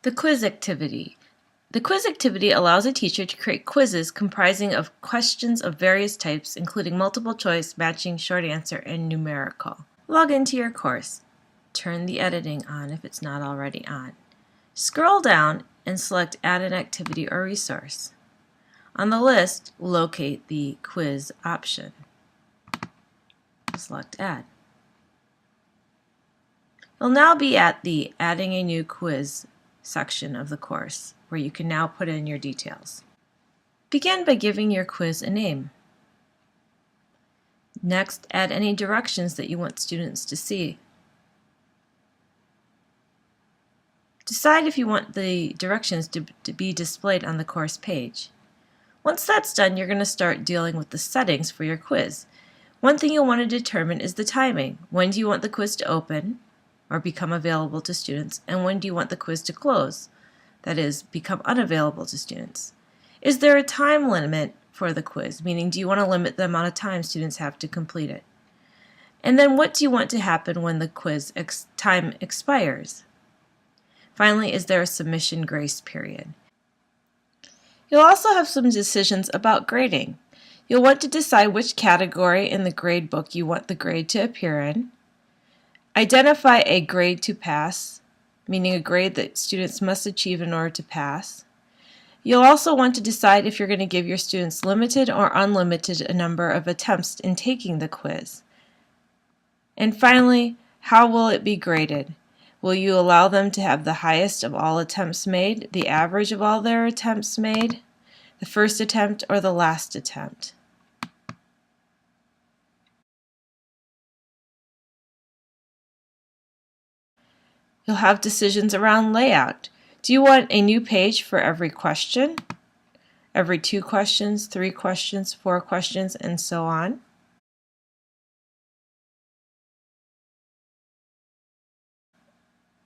The quiz activity. The quiz activity allows a teacher to create quizzes comprising of questions of various types, including multiple choice, matching, short answer, and numerical. Log into your course. Turn the editing on if it's not already on. Scroll down and select Add an activity or resource. On the list, locate the quiz option. Select Add. You'll now be at the Adding a New Quiz section of the course, where you can now put in your details. Begin by giving your quiz a name. Next, add any directions that you want students to see. Decide if you want the directions to be displayed on the course page. Once that's done, you're going to start dealing with the settings for your quiz. One thing you'll want to determine is the timing. When do you want the quiz to open or become available to students, and when do you want the quiz to close, that is, become unavailable to students? Is there a time limit for the quiz, meaning do you want to limit the amount of time students have to complete it? And then what do you want to happen when the quiz time expires? Finally, is there a submission grace period? You'll also have some decisions about grading. You'll want to decide which category in the grade book you want the grade to appear in. Identify a grade to pass, meaning a grade that students must achieve in order to pass. You'll also want to decide if you're going to give your students limited or unlimited a number of attempts in taking the quiz. And finally, how will it be graded? Will you allow them to have the highest of all attempts made, the average of all their attempts made, the first attempt, or the last attempt? You'll have decisions around layout. Do you want a new page for every question, every 2 questions, 3 questions, 4 questions, and so on?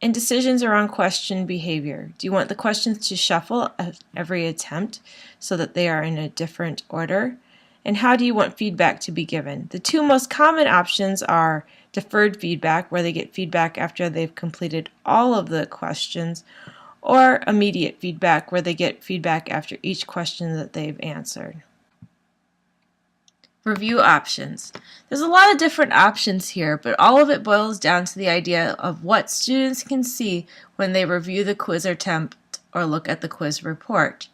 And decisions around question behavior. Do you want the questions to shuffle at every attempt so that they are in a different order? And how do you want feedback to be given? The 2 most common options are deferred feedback, where they get feedback after they've completed all of the questions, or immediate feedback, where they get feedback after each question that they've answered. Review options. There's a lot of different options here, but all of it boils down to the idea of what students can see when they review the quiz attempt or look at the quiz report.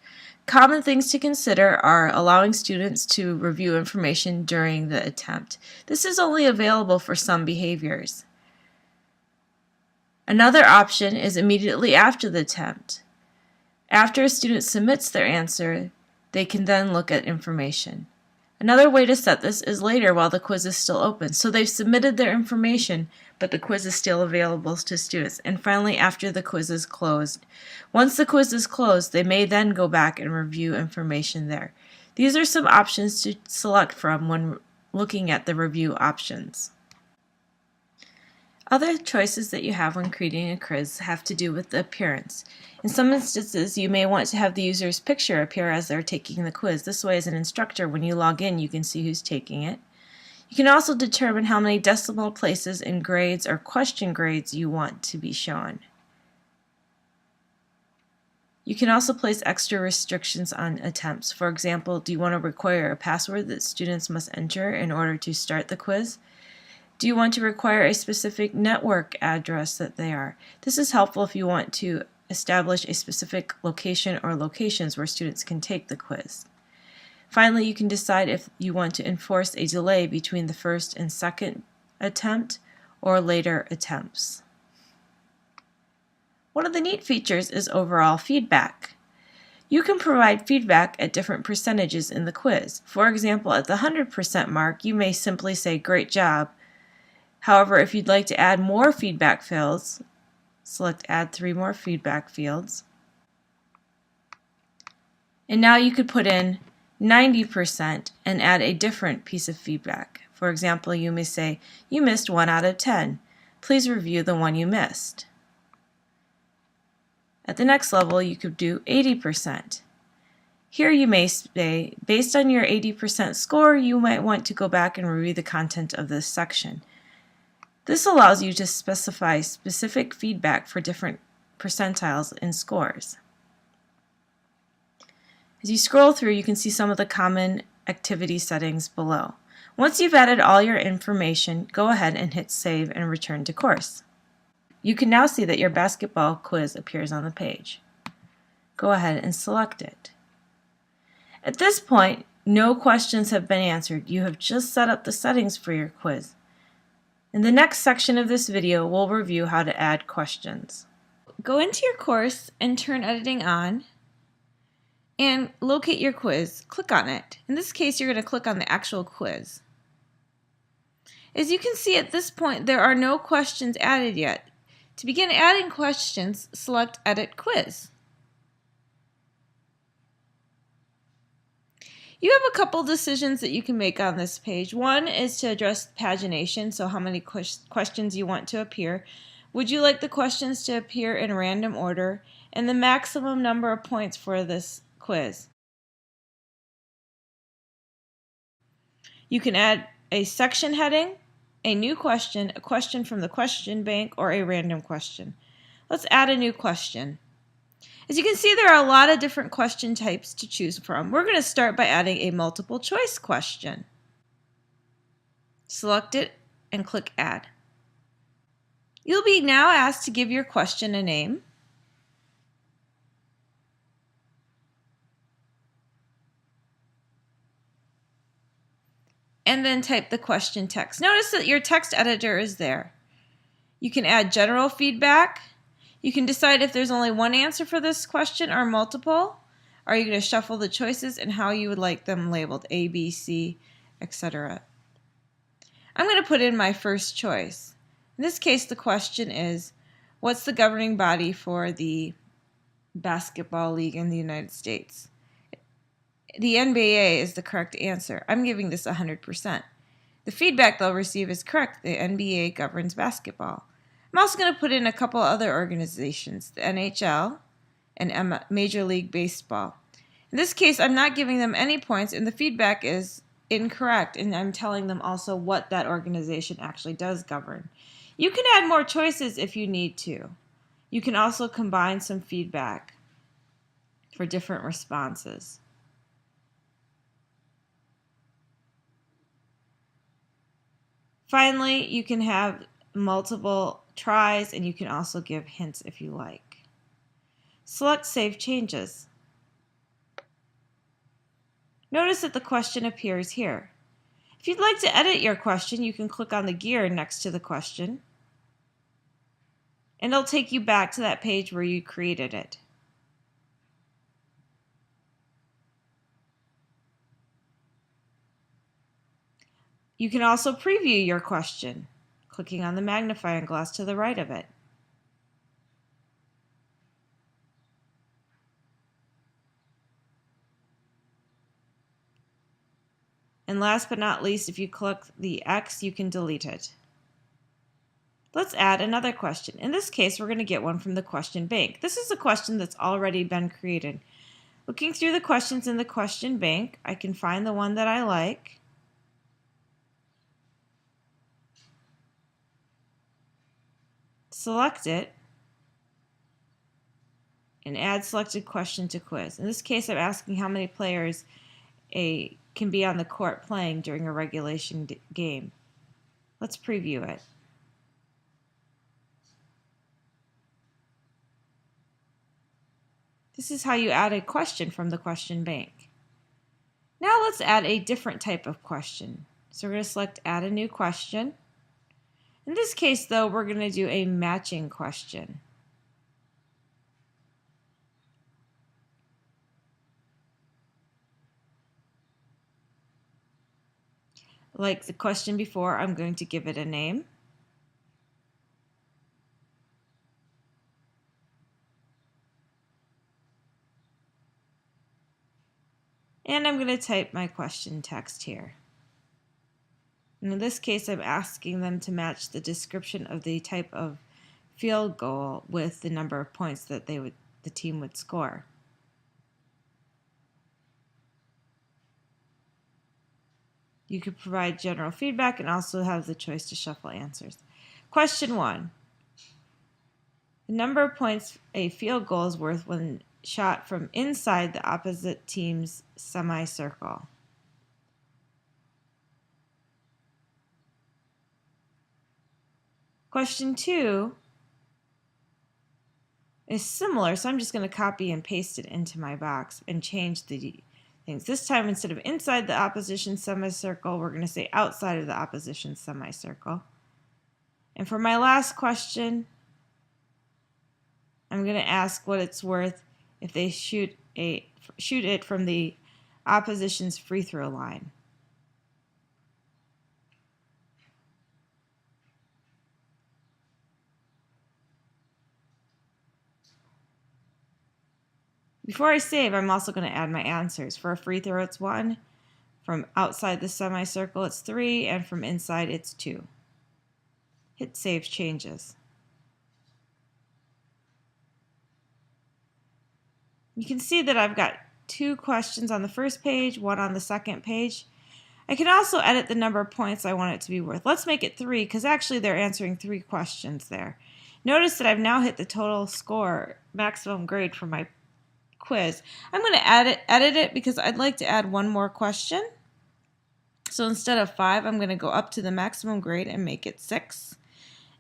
Common things to consider are allowing students to review information during the attempt. This is only available for some behaviors. Another option is immediately after the attempt. After a student submits their answer, they can then look at information. Another way to set this is later while the quiz is still open. So they've submitted their information, but the quiz is still available to students. And finally, after the quiz is closed. Once the quiz is closed, they may then go back and review information there. These are some options to select from when looking at the review options. Other choices that you have when creating a quiz have to do with the appearance. In some instances, you may want to have the user's picture appear as they're taking the quiz. This way, as an instructor, when you log in, you can see who's taking it. You can also determine how many decimal places in grades or question grades you want to be shown. You can also place extra restrictions on attempts. For example, do you want to require a password that students must enter in order to start the quiz? Do you want to require a specific network address that they are? This is helpful if you want to establish a specific location or locations where students can take the quiz. Finally, you can decide if you want to enforce a delay between the first and second attempt or later attempts. One of the neat features is overall feedback. You can provide feedback at different percentages in the quiz. For example, at the 100% mark, you may simply say, "Great job." However, if you'd like to add more feedback fields, select Add 3 more feedback fields. And now you could put in 90% and add a different piece of feedback. For example, you may say, "You missed 1 out of 10. Please review the one you missed." At the next level, you could do 80%. Here you may say, based on your 80% score, you might want to go back and review the content of this section. This allows you to specify specific feedback for different percentiles in scores. As you scroll through, you can see some of the common activity settings below. Once you've added all your information, go ahead and hit Save and return to course. You can now see that your basketball quiz appears on the page. Go ahead and select it. At this point, no questions have been answered. You have just set up the settings for your quiz. In the next section of this video, we'll review how to add questions. Go into your course and turn editing on and locate your quiz. Click on it. In this case, you're going to click on the actual quiz. As you can see at this point, there are no questions added yet. To begin adding questions, select Edit Quiz. You have a couple decisions that you can make on this page. One is to address pagination, so how many questions you want to appear. Would you like the questions to appear in random order? And the maximum number of points for this quiz. You can add a section heading, a new question, a question from the question bank, or a random question. Let's add a new question. As you can see, there are a lot of different question types to choose from. We're going to start by adding a multiple choice question. Select it and click Add. You'll be now asked to give your question a name. And then type the question text. Notice that your text editor is there. You can add general feedback. You can decide if there's only one answer for this question or multiple. Are you going to shuffle the choices and how you would like them labeled, A, B, C, etc. I'm going to put in my first choice. In this case, the question is, what's the governing body for the basketball league in the United States? The NBA is the correct answer. I'm giving this 100%. The feedback they'll receive is correct. The NBA governs basketball. I'm also going to put in a couple other organizations, the NHL and Major League Baseball. In this case, I'm not giving them any points, and the feedback is incorrect, and I'm telling them also what that organization actually does govern. You can add more choices if you need to. You can also combine some feedback for different responses. Finally, you can have multiple tries, and you can also give hints if you like. Select Save Changes. Notice that the question appears here. If you'd like to edit your question, you can click on the gear next to the question, and it'll take you back to that page where you created it. You can also preview your question, clicking on the magnifying glass to the right of it. And last but not least, if you click the X, you can delete it. Let's add another question. In this case, we're going to get one from the question bank. This is a question that's already been created. Looking through the questions in the question bank, I can find the one that I like. Select it, and add selected question to quiz. In this case, I'm asking how many players can be on the court playing during a regulation game. Let's preview it. This is how you add a question from the question bank. Now let's add a different type of question. So we're going to select Add a New Question. In this case, though, we're going to do a matching question. Like the question before, I'm going to give it a name. And I'm going to type my question text here. And in this case, I'm asking them to match the description of the type of field goal with the number of points that the team would score. You could provide general feedback and also have the choice to shuffle answers. Question 1. The number of points a field goal is worth when shot from inside the opposite team's semicircle. Question 2 is similar, so I'm just going to copy and paste it into my box and change the things. This time, instead of inside the opposition semicircle, we're going to say outside of the opposition semicircle. And for my last question, I'm going to ask what it's worth if they shoot it from the opposition's free throw line. Before I save, I'm also going to add my answers. For a free throw, it's 1. From outside the semicircle, it's 3. And from inside, it's 2. Hit Save Changes. You can see that I've got 2 questions on the first page, 1 on the second page. I can also edit the number of points I want it to be worth. Let's make it 3 because actually they're answering 3 questions there. Notice that I've now hit the total score, maximum grade for my quiz. I'm going to edit it because I'd like to add 1 more question. So instead of 5, I'm going to go up to the maximum grade and make it 6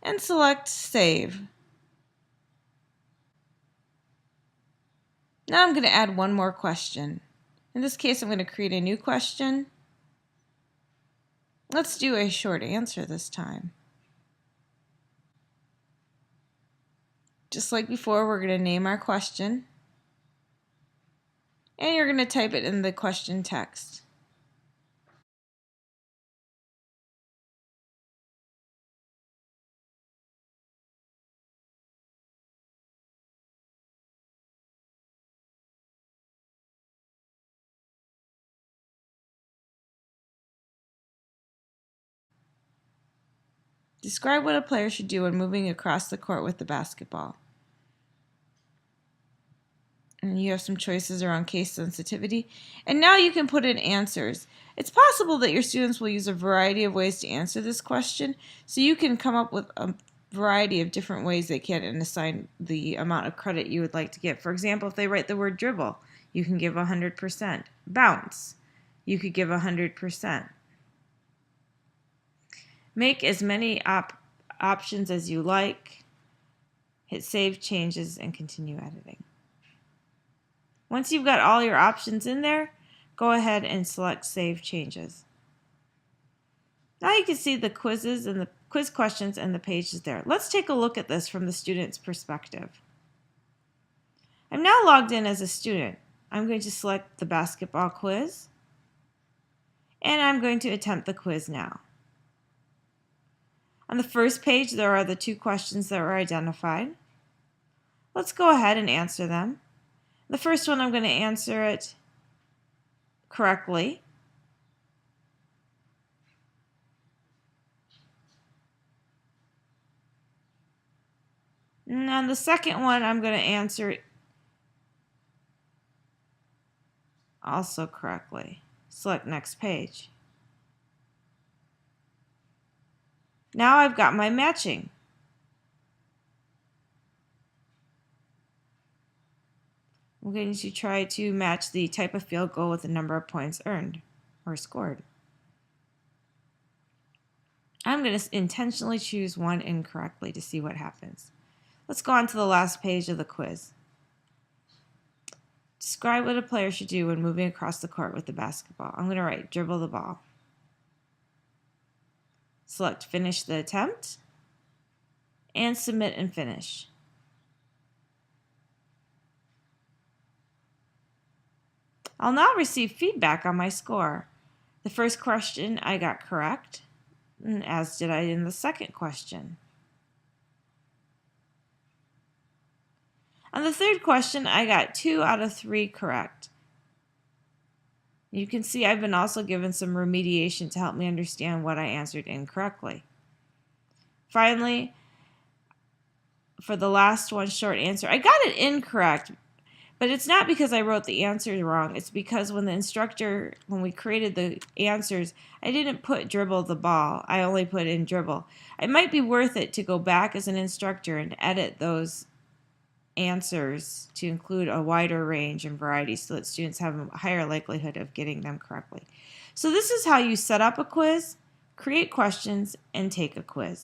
and select Save. Now I'm going to add 1 more question. In this case, I'm going to create a new question. Let's do a short answer this time. Just like before, we're going to name our question. And you're going to type it in the question text. Describe what a player should do when moving across the court with the basketball. And you have some choices around case sensitivity. And now you can put in answers. It's possible that your students will use a variety of ways to answer this question, so you can come up with a variety of different ways they can and assign the amount of credit you would like to give. For example, if they write the word dribble, you can give 100%. Bounce, you could give 100%. Make as many options as you like. Hit Save Changes and continue editing. Once you've got all your options in there, go ahead and select Save Changes. Now you can see the quizzes and the quiz questions and the pages there. Let's take a look at this from the student's perspective. I'm now logged in as a student. I'm going to select the basketball quiz, and I'm going to attempt the quiz now. On the first page, there are the 2 questions that were identified. Let's go ahead and answer them. The first one, I'm going to answer it correctly. And on the second one, I'm going to answer it also correctly. Select Next Page. Now I've got my matching. I'm going to try to match the type of field goal with the number of points earned or scored. I'm going to intentionally choose one incorrectly to see what happens. Let's go on to the last page of the quiz. Describe what a player should do when moving across the court with the basketball. I'm going to write dribble the ball. Select Finish the attempt and Submit and Finish. I'll now receive feedback on my score. The first question I got correct, as did I in the second question. On the third question, I got 2 out of 3 correct. You can see I've been also given some remediation to help me understand what I answered incorrectly. Finally, for the last one, short answer, I got it incorrect, but it's not because I wrote the answers wrong. It's because when we created the answers, I didn't put dribble the ball. I only put in dribble. It might be worth it to go back as an instructor and edit those answers to include a wider range and variety so that students have a higher likelihood of getting them correctly. So this is how you set up a quiz, create questions, and take a quiz.